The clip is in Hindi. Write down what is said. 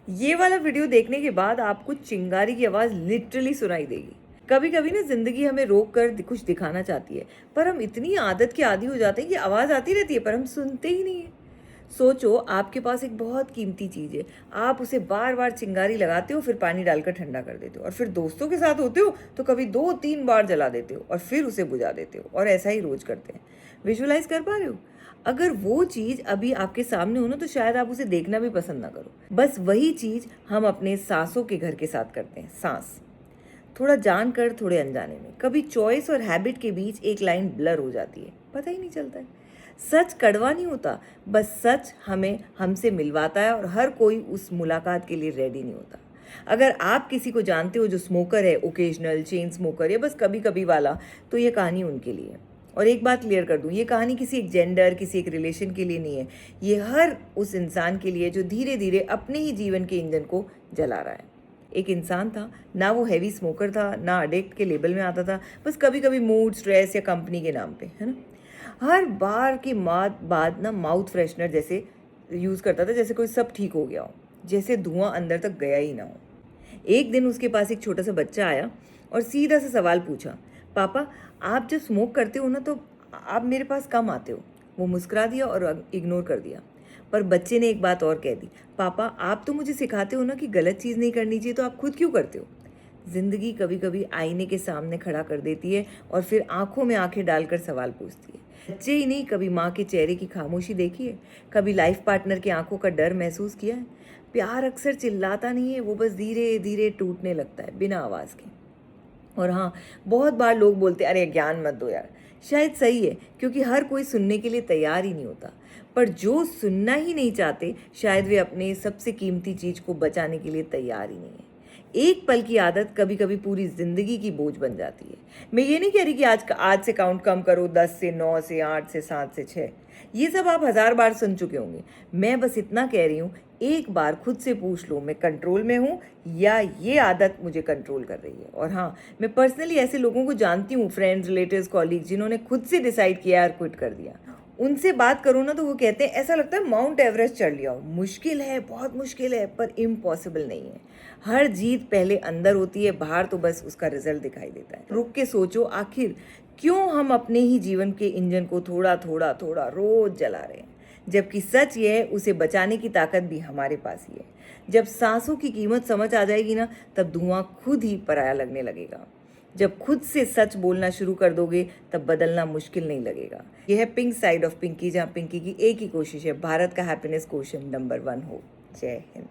ये वाला वीडियो देखने के बाद आपको चिंगारी की आवाज़ लिटरली सुनाई देगी। कभी कभी ना जिंदगी हमें रोक कर कुछ दिखाना चाहती है, पर हम इतनी आदत के आदी हो जाते हैं कि आवाज़ आती रहती है पर हम सुनते ही नहीं है। सोचो, आपके पास एक बहुत कीमती चीज़ है, आप उसे बार बार चिंगारी लगाते हो, फिर पानी डालकर ठंडा कर देते हो, और फिर दोस्तों के साथ होते हो तो कभी 2-3 बार जला देते हो और फिर उसे बुझा देते हो, और ऐसा ही रोज करते हैं। विजुअलाइज कर पा रहे हो? अगर वो चीज़ अभी आपके सामने हो ना, तो शायद आप उसे देखना भी पसंद ना करो। बस वही चीज़ हम अपने सांसों के घर के साथ करते हैं। सांस, थोड़ा जानकर थोड़े अनजाने में, कभी चॉइस और हैबिट के बीच एक लाइन ब्लर हो जाती है, पता ही नहीं चलता है। सच कड़वा नहीं होता, बस सच हमें हमसे मिलवाता है, और हर कोई उस मुलाकात के लिए रेडी नहीं होता। अगर आप किसी को जानते हो जो स्मोकर है, ओकेजनल चेन स्मोकर या बस कभी कभी वाला, तो ये कहानी उनके लिए है। और एक बात क्लियर कर दूं, ये कहानी किसी एक जेंडर, किसी एक रिलेशन के लिए नहीं है। ये हर उस इंसान के लिए जो धीरे धीरे अपने ही जीवन के इंजन को जला रहा है। एक इंसान था, ना वो हैवी स्मोकर था, ना एडिक्ट के लेबल में आता था, बस कभी कभी मूड, स्ट्रेस या कंपनी के नाम पे, है ना, हर बार के बाद ना माउथ फ्रेशनर जैसे यूज़ करता था, जैसे कोई सब ठीक हो गया हो, जैसे धुआं अंदर तक गया ही ना हो। एक दिन उसके पास एक छोटा सा बच्चा आया और सीधा सा सवाल पूछा, पापा, आप जब स्मोक करते हो ना तो आप मेरे पास कम आते हो। वो मुस्कुरा दिया और इग्नोर कर दिया। पर बच्चे ने एक बात और कह दी, पापा, आप तो मुझे सिखाते हो ना कि गलत चीज़ नहीं करनी चाहिए, तो आप खुद क्यों करते हो? जिंदगी कभी कभी आईने के सामने खड़ा कर देती है और फिर आंखों में आंखें डालकर सवाल पूछती है। बच्चे ही नहीं, कभी माँ के चेहरे की खामोशी देखी है, कभी लाइफ पार्टनर की आंखों का डर महसूस किया है। प्यार अक्सर चिल्लाता नहीं है, वो बस धीरे धीरे टूटने लगता है बिना आवाज़ के। और हाँ, बहुत बार लोग बोलते हैं, अरे ज्ञान मत दो यार। शायद सही है, क्योंकि हर कोई सुनने के लिए तैयार ही नहीं होता। पर जो सुनना ही नहीं चाहते, शायद वे अपने सबसे कीमती चीज़ को बचाने के लिए तैयार ही नहीं है। एक पल की आदत कभी कभी पूरी जिंदगी की बोझ बन जाती है। मैं ये नहीं कह रही कि आज से काउंट कम करो, 10 से 9 से 8 से 7 से 6, ये सब आप 1000 बार सुन चुके होंगे। मैं बस इतना कह रही हूँ, एक बार खुद से पूछ लो, मैं कंट्रोल में हूँ या ये आदत मुझे कंट्रोल कर रही है। और हाँ, मैं पर्सनली ऐसे लोगों को जानती हूँ, फ्रेंड्स, रिलेटिव्स, कॉलीग, जिन्होंने खुद से डिसाइड किया और क्विट कर दिया। उनसे बात करो ना तो वो कहते हैं, ऐसा लगता है माउंट एवरेस्ट चढ़ लिया हो। मुश्किल है, बहुत मुश्किल है, पर इम्पॉसिबल नहीं है। हर जीत पहले अंदर होती है, बाहर तो बस उसका रिजल्ट दिखाई देता है। रुक के सोचो, आखिर क्यों हम अपने ही जीवन के इंजन को थोड़ा थोड़ा थोड़ा रोज जला रहे हैं, जबकि सच ये है, उसे बचाने की ताकत भी हमारे पास ही है। जब सांसों की कीमत समझ आ जाएगी ना, तब धुआं खुद ही पराया लगने लगेगा। जब खुद से सच बोलना शुरू कर दोगे, तब बदलना मुश्किल नहीं लगेगा। यह है पिंक साइड ऑफ पिंकी, जहाँ पिंकी की एक ही कोशिश है, भारत का हैप्पीनेस क्वेश्चन नंबर 1 हो। जय हिंद।